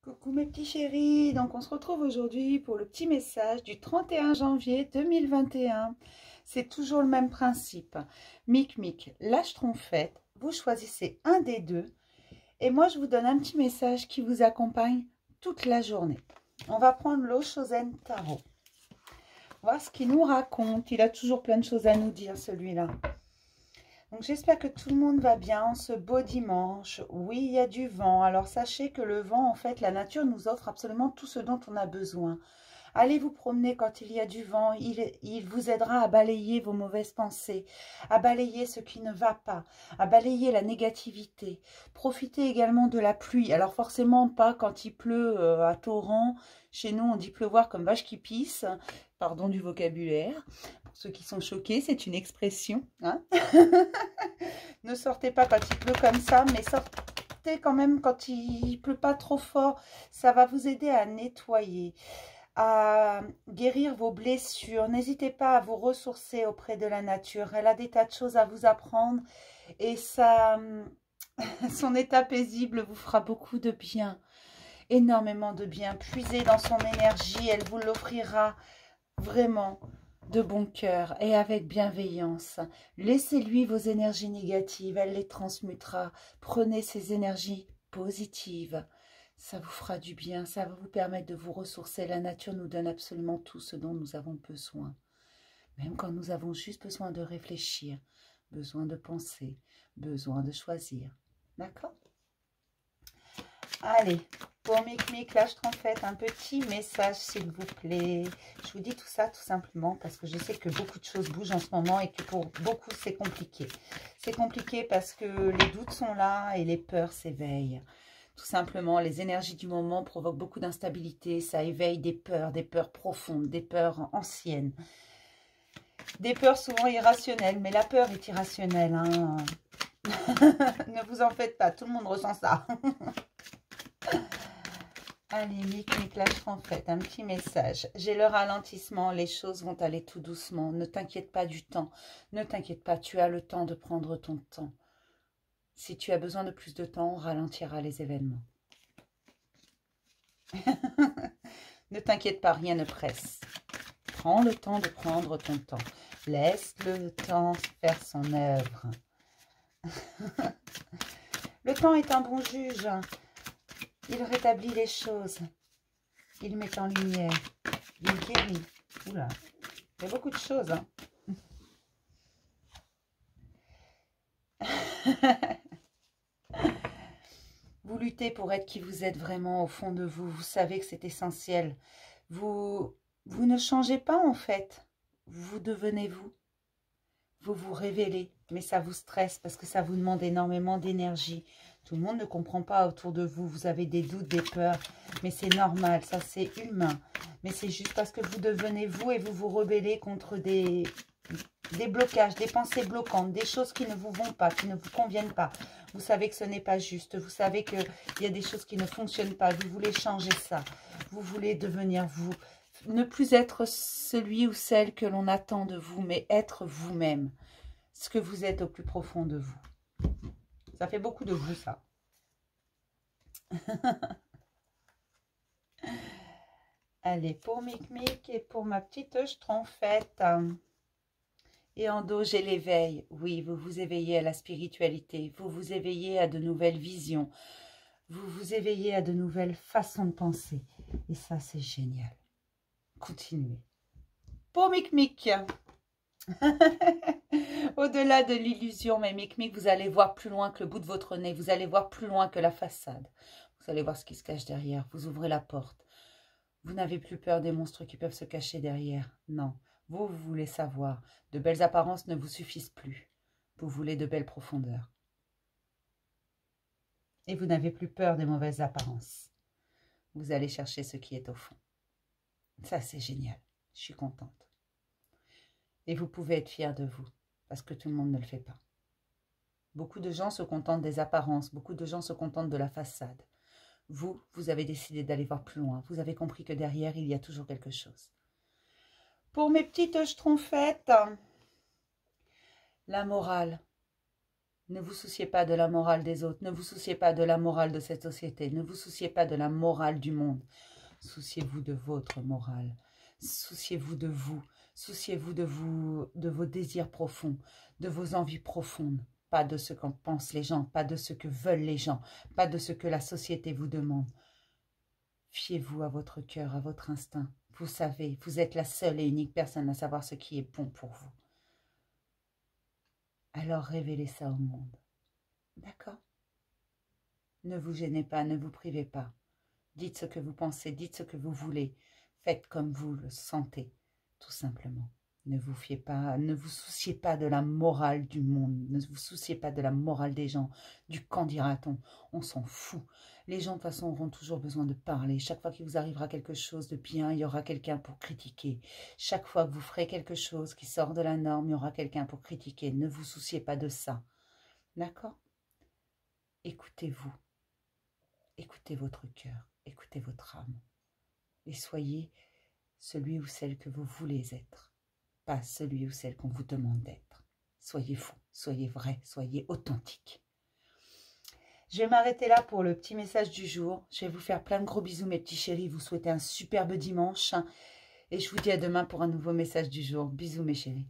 Coucou mes petits chéris, donc on se retrouve aujourd'hui pour le petit message du 31 janvier 2021. C'est toujours le même principe. Mic, lâche trompette, vous choisissez un des deux et moi je vous donne un petit message qui vous accompagne toute la journée. On va prendre l'Oshozen Tarot. Voir ce qu'il nous raconte, il a toujours plein de choses à nous dire celui-là. Donc j'espère que tout le monde va bien en ce beau dimanche. Oui, il y a du vent. Alors sachez que le vent, en fait, la nature nous offre absolument tout ce dont on a besoin. Allez vous promener quand il y a du vent. Il vous aidera à balayer vos mauvaises pensées, à balayer ce qui ne va pas, à balayer la négativité. Profitez également de la pluie. Alors forcément pas quand il pleut à torrent. Chez nous, on dit pleuvoir comme vache qui pisse. Pardon du vocabulaire. Pour ceux qui sont choqués, c'est une expression. Hein. Ne sortez pas quand il pleut comme ça, mais sortez quand même quand il pleut pas trop fort. Ça va vous aider à nettoyer, à guérir vos blessures. N'hésitez pas à vous ressourcer auprès de la nature. Elle a des tas de choses à vous apprendre et ça, son état paisible vous fera beaucoup de bien, énormément de bien. Puisez dans son énergie, elle vous l'offrira vraiment de bon cœur et avec bienveillance. Laissez-lui vos énergies négatives, elle les transmutera. Prenez ces énergies positives. Ça vous fera du bien, ça va vous permettre de vous ressourcer. La nature nous donne absolument tout ce dont nous avons besoin. Même quand nous avons juste besoin de réfléchir, besoin de penser, besoin de choisir. D'accord ? Allez, pour Mic, lâche trompette, un petit message s'il vous plaît. Je vous dis tout ça tout simplement parce que je sais que beaucoup de choses bougent en ce moment et que pour beaucoup c'est compliqué. C'est compliqué parce que les doutes sont là et les peurs s'éveillent. Tout simplement, les énergies du moment provoquent beaucoup d'instabilité. Ça éveille des peurs profondes, des peurs anciennes. Des peurs souvent irrationnelles, mais la peur est irrationnelle. Hein. Ne vous en faites pas, tout le monde ressent ça. Allez, Mic, lâche en fait un petit message. J'ai le ralentissement, les choses vont aller tout doucement. Ne t'inquiète pas du temps. Ne t'inquiète pas, tu as le temps de prendre ton temps. Si tu as besoin de plus de temps, on ralentira les événements. Ne t'inquiète pas, rien ne presse. Prends le temps de prendre ton temps. Laisse le temps faire son œuvre. Le temps est un bon juge. Il rétablit les choses. Il met en lumière. Il guérit. Oula, il y a beaucoup de choses. Hein. Vous luttez pour être qui vous êtes vraiment au fond de vous. Vous savez que c'est essentiel. Vous ne changez pas en fait. Vous devenez vous. Vous vous révélez. Mais ça vous stresse parce que ça vous demande énormément d'énergie. Tout le monde ne comprend pas autour de vous. Vous avez des doutes, des peurs. Mais c'est normal. Ça, c'est humain. Mais c'est juste parce que vous devenez vous et vous vous rebellez contre des blocages, des pensées bloquantes, des choses qui ne vous vont pas, qui ne vous conviennent pas. Vous savez que ce n'est pas juste. Vous savez qu'il y a des choses qui ne fonctionnent pas. Vous voulez changer ça. Vous voulez devenir vous. Ne plus être celui ou celle que l'on attend de vous, mais être vous-même. Ce que vous êtes au plus profond de vous. Ça fait beaucoup de vous, ça. Allez, pour Mic et pour ma petite schtroumpfette. Et en dos, j'ai l'éveil. Oui, vous vous éveillez à la spiritualité. Vous vous éveillez à de nouvelles visions. Vous vous éveillez à de nouvelles façons de penser. Et ça, c'est génial. Continuez. Pour Mic. Au-delà de l'illusion, mais Mic, vous allez voir plus loin que le bout de votre nez. Vous allez voir plus loin que la façade. Vous allez voir ce qui se cache derrière. Vous ouvrez la porte. Vous n'avez plus peur des monstres qui peuvent se cacher derrière. Non. Vous voulez savoir. De belles apparences ne vous suffisent plus. Vous voulez de belles profondeurs. Et vous n'avez plus peur des mauvaises apparences. Vous allez chercher ce qui est au fond. Ça, c'est génial. Je suis contente. Et vous pouvez être fiers de vous, parce que tout le monde ne le fait pas. Beaucoup de gens se contentent des apparences. Beaucoup de gens se contentent de la façade. Vous avez décidé d'aller voir plus loin. Vous avez compris que derrière, il y a toujours quelque chose. Pour mes petites schtroumpfettes, la morale. Ne vous souciez pas de la morale des autres. Ne vous souciez pas de la morale de cette société. Ne vous souciez pas de la morale du monde. Souciez-vous de votre morale. Souciez-vous de vous. Souciez-vous de vos désirs profonds, de vos envies profondes. Pas de ce qu'en pensent les gens, pas de ce que veulent les gens, pas de ce que la société vous demande. Fiez-vous à votre cœur, à votre instinct. Vous savez, vous êtes la seule et unique personne à savoir ce qui est bon pour vous. Alors révélez ça au monde. D'accord? Ne vous gênez pas, ne vous privez pas. Dites ce que vous pensez, dites ce que vous voulez. Faites comme vous le sentez, tout simplement. Ne vous fiez pas, ne vous souciez pas de la morale du monde, ne vous souciez pas de la morale des gens, du qu'en dira-t-on. On s'en fout. Les gens, de toute façon, auront toujours besoin de parler. Chaque fois qu'il vous arrivera quelque chose de bien, il y aura quelqu'un pour critiquer. Chaque fois que vous ferez quelque chose qui sort de la norme, il y aura quelqu'un pour critiquer. Ne vous souciez pas de ça. D'accord? Écoutez-vous. Écoutez votre cœur. Écoutez votre âme. Et soyez celui ou celle que vous voulez être. Pas celui ou celle qu'on vous demande d'être. Soyez fou, soyez vrai, soyez authentique. Je vais m'arrêter là pour le petit message du jour. Je vais vous faire plein de gros bisous mes petits chéris. Vous souhaitez un superbe dimanche. Et je vous dis à demain pour un nouveau message du jour. Bisous mes chéris.